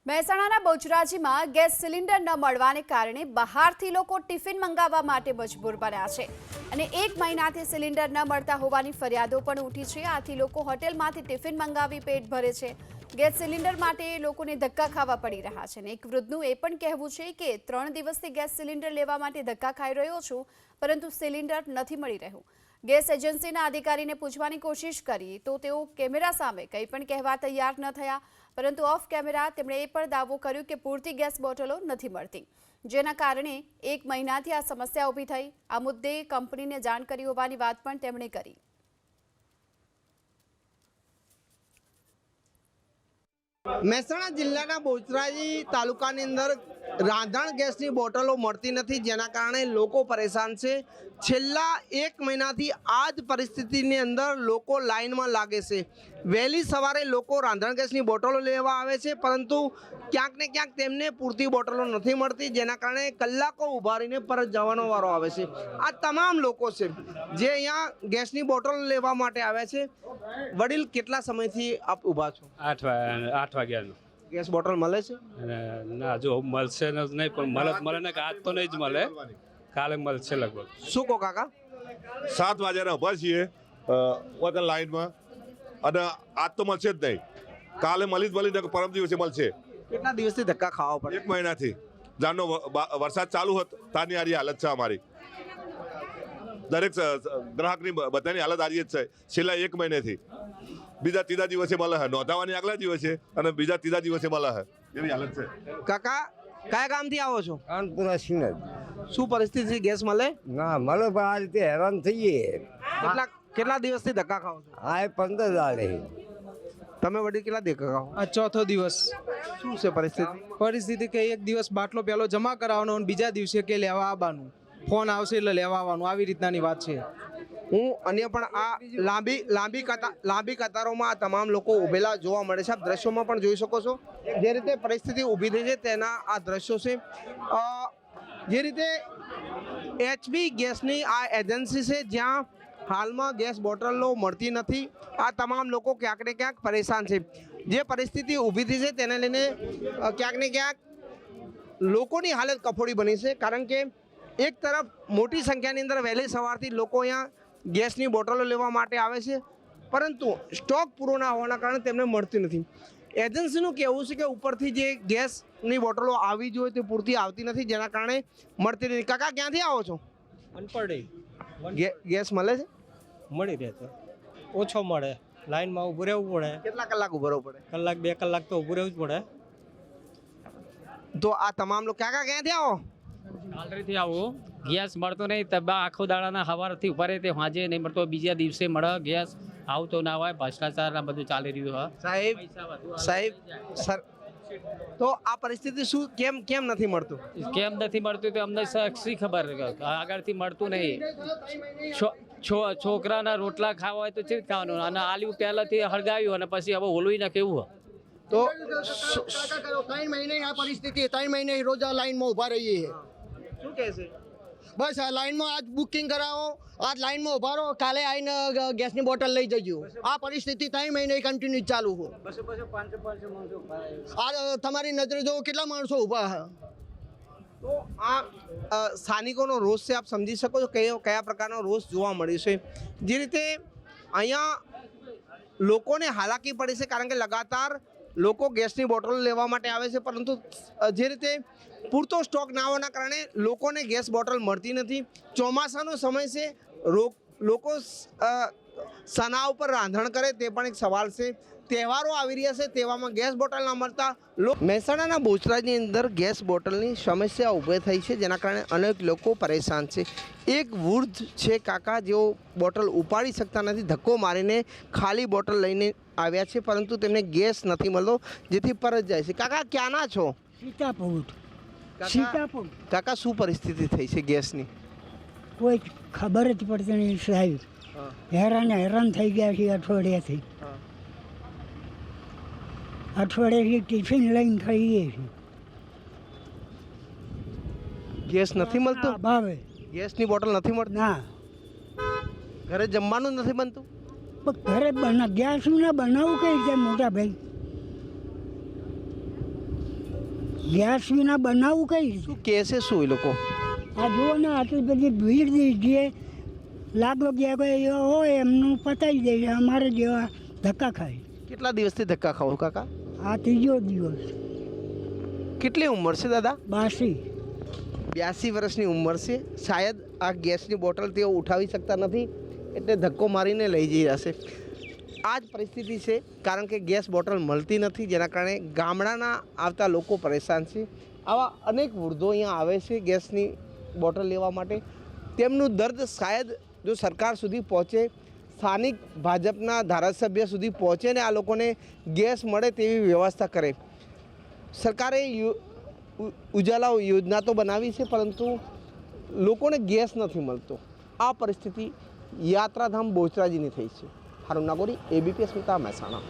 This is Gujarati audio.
મહેસાણાના બહુચરાજીમાં ગેસ સિલિન્ડર ન મળવાને કારણે બહારથી લોકો ટિફિન મંગાવવા માટે મજબૂર બન્યા છે અને 1 મહિનાથી સિલિન્ડર ન મળતા હોવાની ફરિયાદો પણ ઉઠી છે। આથી લોકો હોટેલમાંથી ટિફિન મંગાવી પેટ ભરે છે। ગેસ સિલિન્ડર માટે લોકોને ધક્કા ખાવા પડી રહ્યા છે અને એક વૃદ્ધનું એ પણ કહેવું છે કે 3 દિવસથી ગેસ સિલિન્ડર લેવા માટે ધક્કા ખાઈ રહ્યો છું, પરંતુ સિલિન્ડર નથી મળી રહ્યું। ગેસ એજન્સીના અધિકારીને પૂછવાની કોશિશ કરી તો તેઓ કેમેરા સામે કંઈ પણ કહેવા તૈયાર ન થયા, પરંતુ ઓફ કેમેરા તેમણે એ પણ દાવો કર્યો કે પૂરતી ગેસ બોટલો નથી મળતી, જેના કારણે 1 મહિનાથી આ સમસ્યા ઊભી થઈ। આ મુદ્દે કંપનીને જાણ કરી હોવાની વાત પણ તેમણે કરી। મહેસાણા જિલ્લાના બહુચરાજી તાલુકાની અંદર રાંધણ ગેસની બોટલો મળતી નથી, જેના કારણે લોકો પરેશાન છે। છેલ્લા 1 મહિનાથી આ જ પરિસ્થિતિની અંદર લોકો લાઇનમાં લાગે છે। વહેલી સવારે લોકો રાંધણ ગેસની બોટલો લેવા આવે છે, પરંતુ ક્યાંક ને ક્યાંક તેમને પૂરતી બોટલો નથી મળતી, જેના કારણે કલાકો ઊભા રહીને પરત જવાનો વારો આવે છે। આ તમામ લોકો છે જે અહીંયા ગેસની બોટલો લેવા માટે આવ્યા છે। વડીલ, કેટલા સમયથી આપ ઊભા છો? 8 વાગ્યાનું ગેસ બોટલ મળે છે? ના, જો મળશે નહીં, પણ મળે ને આજ તો નહીં જ મળે, કાલે મળશે લગભગ। શું કહો કાકા? 7 વાગ્યાના ઊભા છીએ વતન લાઈનમાં, અને આજ તો મળશે જ નહીં, કાલે મળી પરમ દિવસે મળશે। કેટલા દિવસથી ધક્કા ખાવા પડે? 1 મહિનાથી જાણનો વરસાદ ચાલુ હતો તારની આરી હાલત છે અમારી, દરેક ગ્રાહકની બધાની હાલત આરી જ છે છેલ્લા 1 મહિનેથી। બીજા ત્રીજા દિવસે મળે છે, નોંધાવાની આગલા દિવસે અને બીજા ત્રીજા દિવસે મળે છે, એવી હાલત છે। કાકા, કયા ગામથી આવો છો? કાનપુરા સિંહ શું પરિસ્થિતિ? ગેસ મળે? ના મળે, પણ આ રીતે હેરાન થઈએ। કેટલા દિવસથી ધક્કા ખાઓ છો? આ 15 દાડે તમે વડીલ કેટલા ધક્કા ખાઓ? આ ચોથો દિવસ। શું છે પરિસ્થિતિ? કે એક દિવસ બાટલો પહેલો જમા કરાવવાનો અને બીજા દિવસે કે લેવા આવવાનું, ફોન આવશે એટલે લેવા આવવાનું, આવી રીતનાની વાત છે। હું અન્ય પણ આ લાંબી કતારોમાં આ તમામ લોકો ઉભેલા જોવા મળે છે। આપ દ્રશ્યોમાં પણ જોઈ શકો છો જે રીતે પરિસ્થિતિ ઊભી થઈ છે તેના આ દ્રશ્યો છે। જે રીતે એચપી ગેસની આ એજન્સી છે જ્યાં હાલમાં ગેસ બોટલો મળતી નથી। આ તમામ લોકો ક્યાંક ને ક્યાંક પરેશાન છે। જે પરિસ્થિતિ ઊભી થઈ છે તેને લઈને ક્યાંક ને ક્યાંક લોકોની હાલત કફોડી બની છે, કારણ કે એક તરફ મોટી સંખ્યાની અંદર વહેલી સવારથી લોકો અહીંયા ગેસની બોટલો લેવા માટે આવે છે, પરંતુ સ્ટોક પૂરો ના હોવાના કારણે તેમને મળતી નથી। એજન્સીનું કહેવું છે કે ઉપરથી જે ગેસની બોટલો આવી જોઈએ તે પૂરતી આવતી નથી, જેના કારણે મળતી નથી। કાકા, ક્યાંથી આવો છો? ગેસ મળે છે? મળી રહે છે, ઓછો મળે, લાઈનમાં ઊભું રહેવું પડે। કેટલા કલાક ઊભું રહેવું પડે? કલાક 2 કલાક તો ઊભું રહેવું જ પડે। તો આ તમામ લોકો ક્યાંથી આવો? કાલરીથી આવું, ગેસ મળતો નહીં, તબા આખો દાડાના સવારથી ઉપર તે સાંજે નહીં મળતો, બીજા દિવસે મળે ગેસ, આવું તો ના હોય, ભ્રષ્ટાચાર આ બધું ચાલી રહ્યું છે સાહેબ સર, તો આ પરિસ્થિતિ શું કેમ નથી મળતું? કેમ નથી મળતું તો અમને શી ખબર, આગળથી મળતું નહીં। છોકરાના રોટલા ખાવા હોય તો ચેવી ખાવાનું, અને આલ્યું પહેલાથી હળગાવ્યું અને પછી હવે હોલવી ના કેવું તો 3 મહિને આ પરિસ્થિતિ, 3 મહિને રોજ આ લાઈનમાં ઊભા રહીએ। શું કહે છે? બસ આ લાઈનમાં આજ બુકિંગ કરાવો, આજ લાઈનમાં ઊભા રહો, કાલે આવીને ગેસની બોટલ લઈ જજો। આ પરિસ્થિતિ 3 મહિને કન્ટિન્યુ ચાલુ હોય। આ તમારી નજરે જો કેટલા માણસો ઊભા છે। તો આ સ્થાનિકોનો રોષ છે, આપ સમજી શકો છો કયા પ્રકારનો રોષ જોવા મળ્યો છે। જે રીતે અહીંયા લોકોને હાલાકી પડે છે, કારણ કે લગાતાર લોકો ગેસની બોટલો લેવા માટે આવે છે, પરંતુ જે રીતે પૂરતો સ્ટોક ના હોવાના કારણે લોકોને ગેસ બોટલ મળતી નથી। ચોમાસાનો સમય છે, લોકો સના ઉપર રાંધણ કરે તે પણ એક સવાલ છે। તહેવારો આવી રહ્યા છે, તેવામાં ગેસ બોટલ ના મળતા મહેસાણાના બહુચરાજીની અંદર ગેસ બોટલની સમસ્યા ઊભી થઈ છે, જેના કારણે અનેક લોકો પરેશાન છે। એક વૃદ્ધ છે કાકા, જેઓ બોટલ ઉપાડી શકતા નથી, ધક્કો મારીને ખાલી બોટલ લઈને આવ્યા છે, પરંતુ તેમને ગેસ નથી મળતો, જેથી પરત જાય છે। કાકા, ક્યાંના છો? સીતાપુર। કાકા, શું પરિસ્થિતિ થઈ છે ગેસની? કોઈ ખબર જ પડતી નહીં સાહેબ, હેરાન થઈ ગયા છે અઠવાડિયાથી। ટિફિન લઈને ખાઈએ છીએ, ગેસ નથી મળતો? ભાવે ગેસની બોટલ નથી મળતી? ના, ઘરે જમવાનું નથી બનતું? ઘરે ગેસ ના બનાવું કઈ રીતે મોટા ભાઈ? ગેસ વિના બનાવવું કઈ રીતે? શું કહે છે શું એ લોકો? આ જુઓ ને આટલી બધી ભીડ જે લાગો ગયા હોય એમનું પતાવી દે છે, અમારે જેવા ધક્કા ખાય. કેટલા દિવસથી ધક્કા ખાઓ કાકા? આ ત્રીજો દિવસ. કેટલી ઉંમર છે દાદા? 82 વર્ષની ઉંમર છે. શાયદ આ ગેસની બોટલ તેઓ ઉઠાવી શકતા નથી એટલે ધક્કો મારીને લઈ જઈ રહ્યા છે. આ જ પરિસ્થિતિ છે, કારણ કે ગેસ બોટલ મળતી નથી, જેના કારણે ગામડાના આવતા લોકો પરેશાન છે. આવા અનેક વૃદ્ધો અહીંયા આવે છે ગેસની બોટલ લેવા માટે. તેમનું દર્દ શાયદ જો સરકાર સુધી પહોંચે, સ્થાનિક ભાજપના ધારાસભ્ય સુધી પહોંચે ને આ લોકોને ગેસ મળે તેવી વ્યવસ્થા કરે. સરકારે ઉજાલા યોજના તો બનાવી છે, પરંતુ લોકોને ગેસ નથી મળતો. આ પરિસ્થિતિ યાત્રાધામ બહુચરાજીની થઈ છે. હારૂન નાગોરી, ABP અસ્મિતા, મહેસાણા.